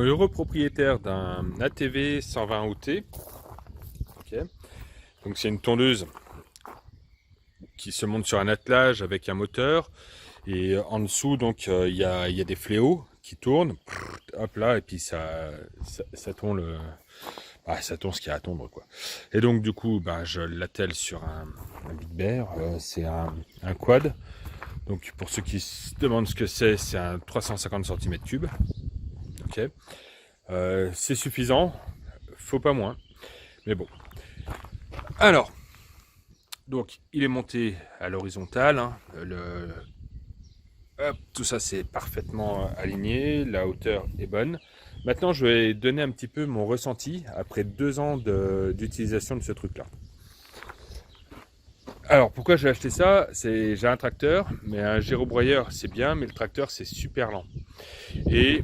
Heureux propriétaire d'un ATV 120 OT. Okay. Donc c'est une tondeuse qui se monte sur un attelage avec un moteur. Et en dessous, donc il y a des fléaux qui tournent. Hop là, et puis ça tourne ça tourne ce qu'il y a à tondre, quoi. Et donc du coup, je l'attelle sur un Big Bear. C'est un quad. Donc pour ceux qui se demandent ce que c'est un 350 cm3. Ok. C'est suffisant, faut pas moins. Mais bon. Alors, donc il est monté à l'horizontale. Hein, tout ça c'est parfaitement aligné, la hauteur est bonne. Maintenant, je vais donner un petit peu mon ressenti après 2 ans d'utilisation de ce truc-là. Alors, pourquoi j'ai acheté ça? J'ai un tracteur, mais un gyrobroyeur c'est bien, mais le tracteur c'est super lent. Et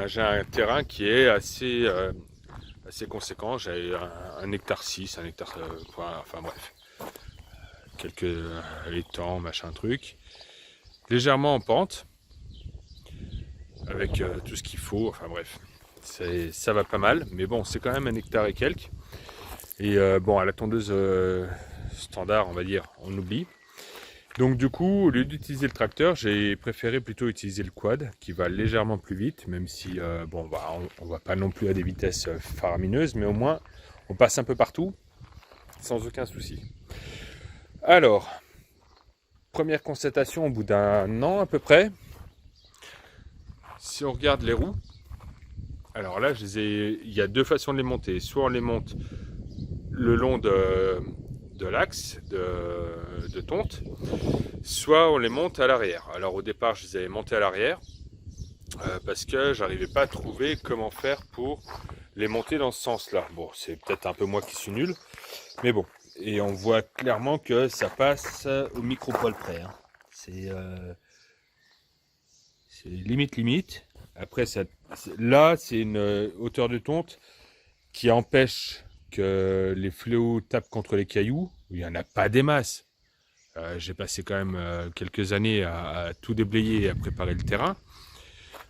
j'ai un terrain qui est assez conséquent. J'ai un hectare 6, un hectare, enfin bref, quelques étangs, machin truc, légèrement en pente, avec tout ce qu'il faut, enfin bref, ça va pas mal, mais bon, c'est quand même un hectare et quelques. Et à la tondeuse standard, on va dire, on oublie. Donc du coup, au lieu d'utiliser le tracteur, j'ai préféré plutôt utiliser le quad, qui va légèrement plus vite, même si on va pas non plus à des vitesses faramineuses, mais au moins on passe un peu partout, sans aucun souci. Alors, première constatation au bout d'un an à peu près, si on regarde les roues, alors là, il y a 2 façons de les monter. Soit on les monte le long de l'axe de tonte, soit on les monte à l'arrière. Alors au départ, je les avais montés à l'arrière parce que j'arrivais pas à trouver comment faire pour les monter dans ce sens-là. Bon, c'est peut-être un peu moi qui suis nul, mais bon. Et on voit clairement que ça passe au micro-poil près. Hein. C'est limite. Après, là, c'est une hauteur de tonte qui empêche que les fléaux tapent contre les cailloux. Il n'y en a pas des masses. J'ai passé quand même quelques années à tout déblayer et à préparer le terrain.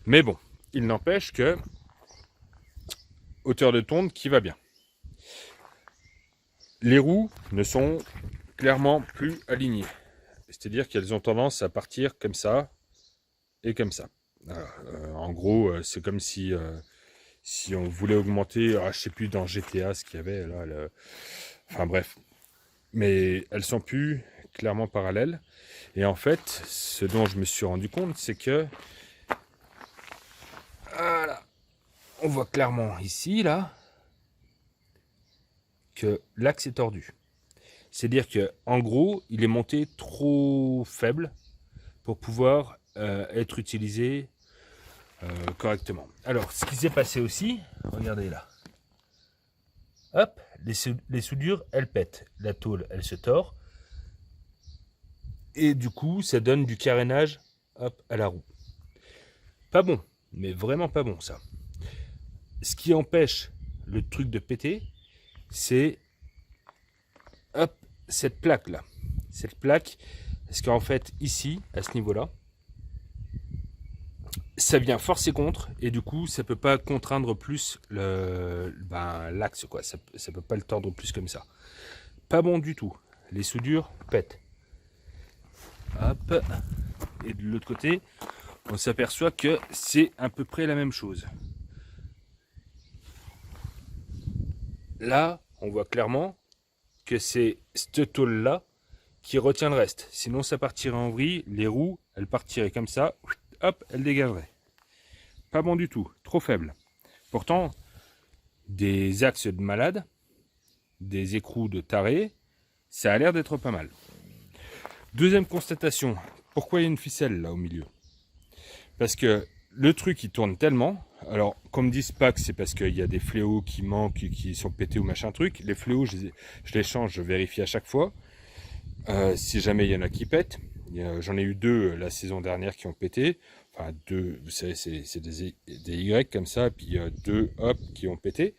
Mais bon, il n'empêche que hauteur de tonte qui va bien. Les roues ne sont clairement plus alignées. C'est-à-dire qu'elles ont tendance à partir comme ça et comme ça. En gros, c'est comme si on voulait augmenter, je sais plus dans GTA ce qu'il y avait là. Enfin bref. Mais elles sont plus clairement parallèles. Et en fait, ce dont je me suis rendu compte, c'est que voilà, on voit clairement ici, là, que l'axe est tordu. C'est-à-dire que, en gros, il est monté trop faible pour pouvoir être utilisé correctement. Alors, ce qui s'est passé aussi, regardez là. Hop, les soudures, elles pètent. La tôle, elle se tord. Et du coup, ça donne du carénage, hop, à la roue. Pas bon, mais vraiment pas bon ça. Ce qui empêche le truc de péter, c'est hop, cette plaque là. Cette plaque, parce qu'en fait, ici, à ce niveau-là, ça vient forcer contre, et du coup, ça peut pas contraindre plus l'axe, quoi. Ça peut pas le tordre plus comme ça. Pas bon du tout. Les soudures pètent. Hop. Et de l'autre côté, on s'aperçoit que c'est à peu près la même chose. Là, on voit clairement que c'est cette tôle-là qui retient le reste. Sinon, ça partirait en vrille, les roues, elles partiraient comme ça, hop, elles dégageraient. Pas bon du tout, trop faible. Pourtant, des axes de malade, des écrous de taré, ça a l'air d'être pas mal. Deuxième constatation, pourquoi il y a une ficelle là au milieu? Parce que le truc il tourne tellement, alors comme me disent pas que c'est parce qu'il y a des fléaux qui manquent, qui sont pétés ou machin truc, les fléaux je les change, je vérifie à chaque fois, si jamais il y en a qui pètent. J'en ai eu 2 la saison dernière qui ont pété, enfin 2, vous savez c'est des Y comme ça, et puis 2 hop qui ont pété.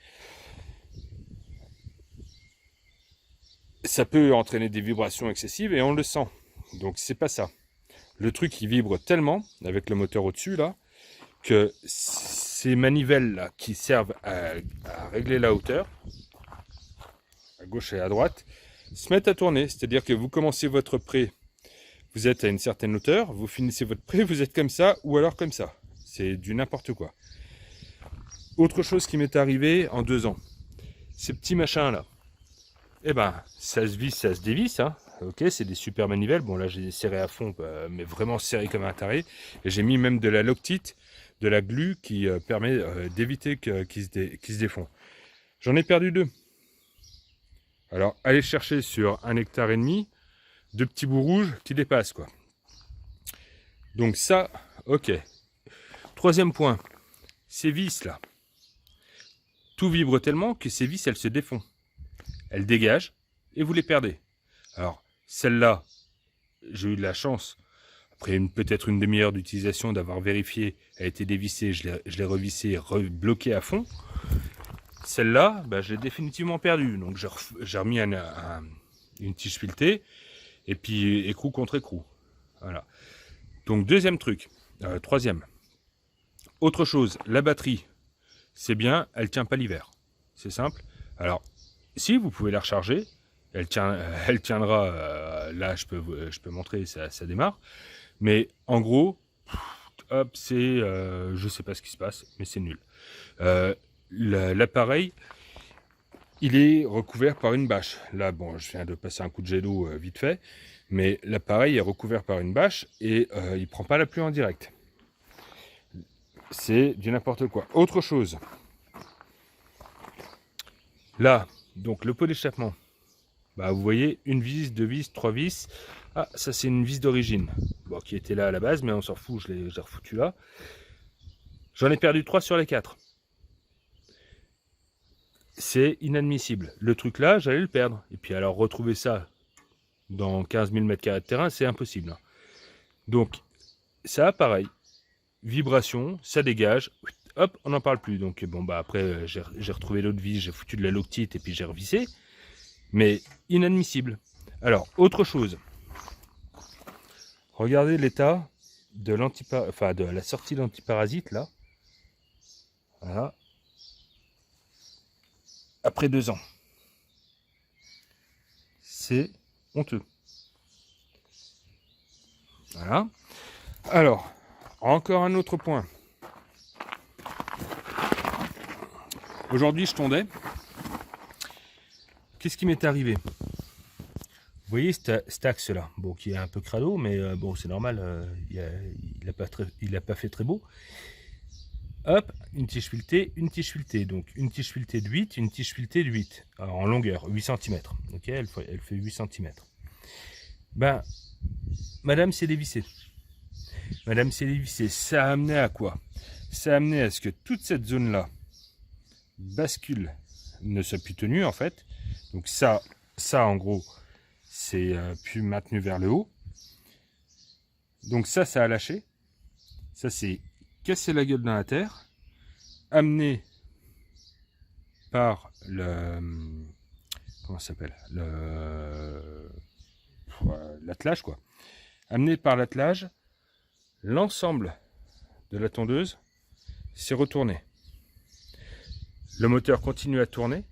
Ça peut entraîner des vibrations excessives et on le sent, donc c'est pas ça. Le truc il vibre tellement avec le moteur au-dessus là que ces manivelles-là qui servent à régler la hauteur, à gauche et à droite, se mettent à tourner. C'est-à-dire que vous commencez votre pré, vous êtes à une certaine hauteur, vous finissez votre pré, vous êtes comme ça ou alors comme ça. C'est du n'importe quoi. Autre chose qui m'est arrivé en 2 ans, ces petits machins-là. Eh ben, ça se visse, ça se dévisse, hein. Ok, c'est des super manivelles. Bon, là, j'ai serré à fond, mais vraiment serré comme un taré. Et j'ai mis même de la loctite, de la glu qui permet d'éviter qu'ils se défont. J'en ai perdu 2. Alors, allez chercher sur 1,5 hectare, 2 petits bouts rouges qui dépassent, quoi. Donc ça, ok. 3e point, ces vis là. Tout vibre tellement que ces vis, elles se défont. Elles dégagent et vous les perdez. Alors, celle-là, j'ai eu de la chance, après peut-être une demi-heure d'utilisation, d'avoir vérifié, elle a été dévissée, je l'ai revissée, rebloquée à fond. Celle-là, bah, je l'ai définitivement perdue. Donc j'ai remis une tige filetée, et puis écrou contre écrou. Voilà. Donc 2e truc. 3e. Autre chose, la batterie, c'est bien, elle tient pas l'hiver. C'est simple. Alors, si vous pouvez la recharger, elle tiendra, là je peux montrer, ça démarre. Mais en gros, hop, c'est, je sais pas ce qui se passe, mais c'est nul. L'appareil, il est recouvert par une bâche. Là, bon, je viens de passer un coup de jet d'eau vite fait, mais l'appareil est recouvert par une bâche et il prend pas la pluie en direct. C'est du n'importe quoi. Autre chose. Là, donc le pot d'échappement. Bah, vous voyez, une vis, 2 vis, 3 vis. Ah, ça c'est une vis d'origine. Bon, qui était là à la base, mais on s'en fout, je l'ai refoutu là. J'en ai perdu 3 sur les 4. C'est inadmissible. Le truc là, j'allais le perdre. Et puis alors retrouver ça dans 15 000 m² de terrain, c'est impossible. Donc, ça, pareil. Vibration, ça dégage. Hop, on n'en parle plus. Donc, bon, bah après, j'ai retrouvé l'autre vis, j'ai foutu de la loctite et puis j'ai revissé. Mais inadmissible. Alors, autre chose. Regardez l'état de de la sortie d'antiparasite là. Voilà. Après 2 ans. C'est honteux. Voilà. Alors, encore un autre point. Aujourd'hui, je tondais. Qu'est-ce qui m'est arrivé? Vous voyez cet axe-là, bon, qui est un peu crado, mais bon, c'est normal, il n'a pas fait très beau. Hop, une tige filetée, donc une tige filetée de 8, une tige filetée de 8, alors en longueur, 8 cm. Ok, elle fait 8 cm. Ben, madame s'est dévissée. Madame s'est dévissée, ça a amené à quoi? Ça a amené à ce que toute cette zone-là bascule, ne soit plus tenue en fait. Donc ça en gros, c'est plus maintenu vers le haut. Donc ça a lâché. Ça c'est cassé la gueule dans la terre, amené par le... Comment ça s'appelle? L'attelage quoi. Amené par l'attelage, l'ensemble de la tondeuse s'est retourné. Le moteur continue à tourner.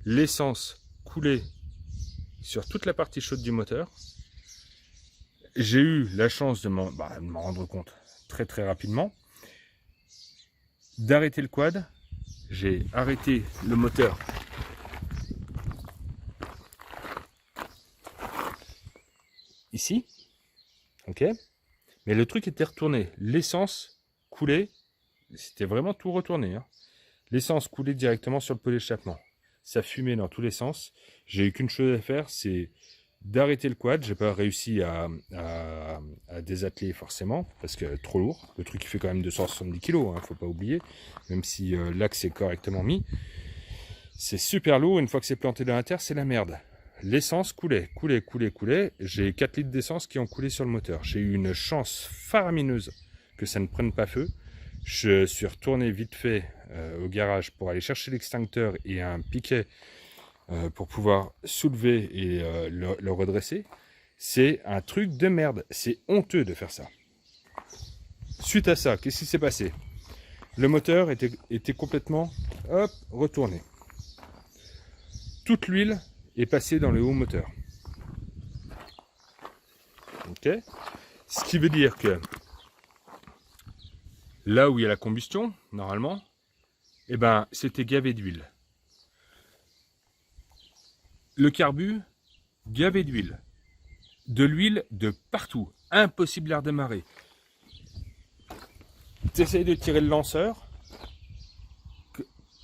L'essence coulait sur toute la partie chaude du moteur. J'ai eu la chance de m'en rendre compte très très rapidement, d'arrêter le quad. J'ai arrêté le moteur ici, ok, mais le truc était retourné, l'essence coulait, c'était vraiment tout retourné, hein. L'essence coulait directement sur le pot d'échappement, ça fumait dans tous les sens. J'ai eu qu'une chose à faire, c'est d'arrêter le quad. J'ai pas réussi à désatteler forcément parce que trop lourd. Le truc il fait quand même 270 kg, hein, faut pas oublier. Même si l'axe est correctement mis, c'est super lourd. Une fois que c'est planté dans la terre, c'est la merde. L'essence coulait. J'ai 4 litres d'essence qui ont coulé sur le moteur. J'ai eu une chance faramineuse que ça ne prenne pas feu. Je suis retourné vite fait au garage pour aller chercher l'extincteur et un piquet pour pouvoir soulever et le redresser. C'est un truc de merde. C'est honteux de faire ça. Suite à ça, qu'est-ce qui s'est passé? Le moteur était complètement retourné. Toute l'huile est passée dans le haut moteur. Ok? Ce qui veut dire que là où il y a la combustion, normalement, eh ben, c'était gavé d'huile. Le carbu, gavé d'huile. De l'huile de partout. Impossible à redémarrer. Tu essayes de tirer le lanceur,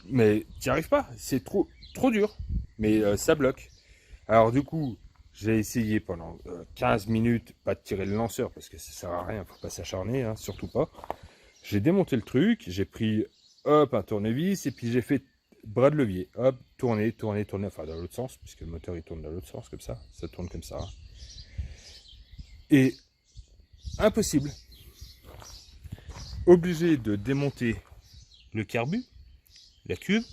mais tu n'y arrives pas. C'est trop dur. Mais ça bloque. Alors du coup, j'ai essayé pendant 15 minutes, pas de tirer le lanceur, parce que ça sert à rien, faut pas s'acharner, hein, surtout pas. J'ai démonté le truc, j'ai pris un tournevis, et puis j'ai fait bras de levier. Hop, tourner, enfin dans l'autre sens, puisque le moteur il tourne dans l'autre sens, comme ça tourne comme ça. Et impossible. Obligé de démonter le carbu, la cuve,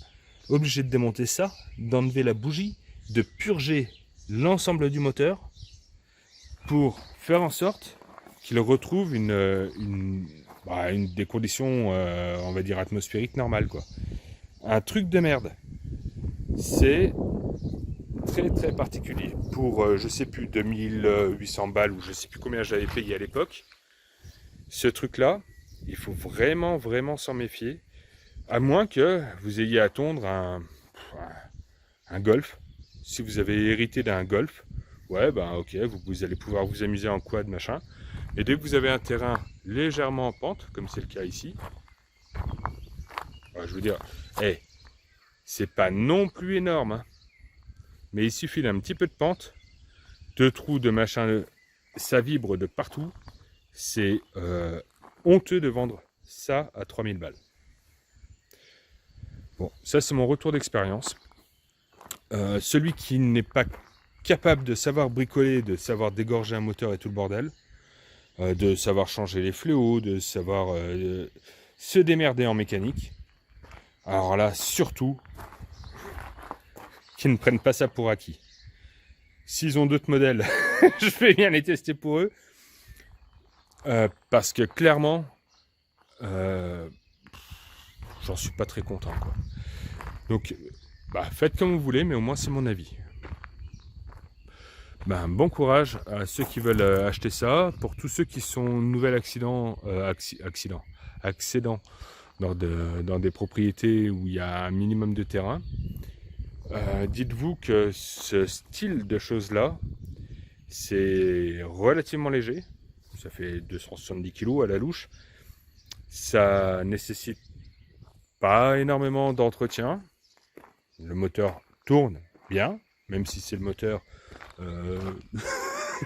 obligé de démonter ça, d'enlever la bougie, de purger l'ensemble du moteur pour faire en sorte qu'il retrouve des conditions, on va dire, atmosphériques normales, quoi. Un truc de merde. C'est très très particulier. Pour, je sais plus, 2800 balles, ou je sais plus combien j'avais payé à l'époque, ce truc-là, il faut vraiment, vraiment s'en méfier. À moins que vous ayez à tondre un Golf. Si vous avez hérité d'un Golf, ouais, ben ok, vous allez pouvoir vous amuser en quad, machin. Et dès que vous avez un terrain légèrement en pente, comme c'est le cas ici, je veux dire, c'est pas non plus énorme, hein, mais il suffit d'un petit peu de pente, de trous, de machin, ça vibre de partout. C'est honteux de vendre ça à 3000 balles. Bon, ça c'est mon retour d'expérience. Celui qui n'est pas capable de savoir bricoler, de savoir dégorger un moteur et tout le bordel, de savoir changer les fléaux, de savoir se démerder en mécanique, alors là, surtout, qu'ils ne prennent pas ça pour acquis. S'ils ont d'autres modèles, je vais bien les tester pour eux, parce que clairement, j'en suis pas très content, quoi. Donc, faites comme vous voulez, mais au moins c'est mon avis. Bon courage à ceux qui veulent acheter ça. Pour tous ceux qui sont nouvel accédants dans des propriétés où il y a un minimum de terrain, dites-vous que ce style de choses-là, c'est relativement léger. Ça fait 270 kg à la louche. Ça nécessite pas énormément d'entretien. Le moteur tourne bien, même si c'est le moteur, je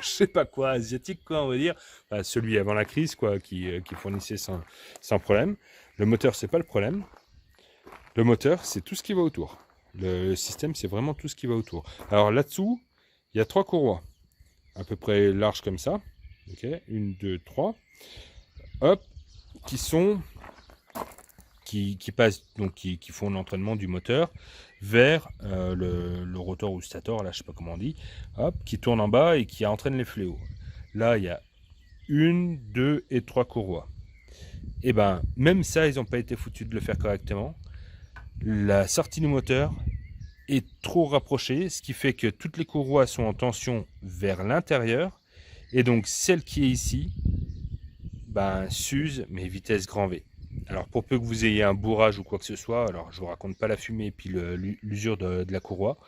sais pas quoi, asiatique, quoi, on va dire. Celui avant la crise, quoi, qui fournissait sans problème. Le moteur, c'est pas le problème. Le moteur, c'est tout ce qui va autour. Le système, c'est vraiment tout ce qui va autour. Alors là-dessous, il y a 3 courroies, à peu près larges comme ça. Ok, 1, 2, 3. Hop, qui passent, donc qui font l'entraînement du moteur vers le rotor ou le stator, là je sais pas comment on dit, hop, qui tourne en bas et qui entraîne les fléaux. Là il y a 1, 2 et 3 courroies. Et même ça, ils n'ont pas été foutus de le faire correctement. La sortie du moteur est trop rapprochée, ce qui fait que toutes les courroies sont en tension vers l'intérieur, et donc celle qui est ici s'use, mais vitesse grand V. Alors pour peu que vous ayez un bourrage ou quoi que ce soit, alors je vous raconte pas la fumée et puis l'usure de la courroie,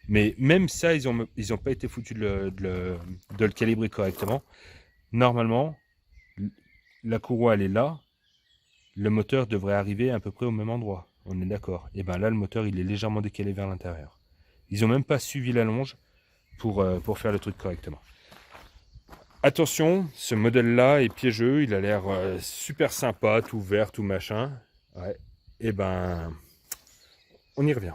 mais même ça, ils ont pas été foutus de le calibrer correctement. Normalement, la courroie elle est là, le moteur devrait arriver à peu près au même endroit, on est d'accord. Et là le moteur il est légèrement décalé vers l'intérieur. Ils ont même pas suivi la longe pour faire le truc correctement. Attention, ce modèle-là est piégeux, il a l'air super sympa, tout vert, tout machin. Ouais. Et on y revient.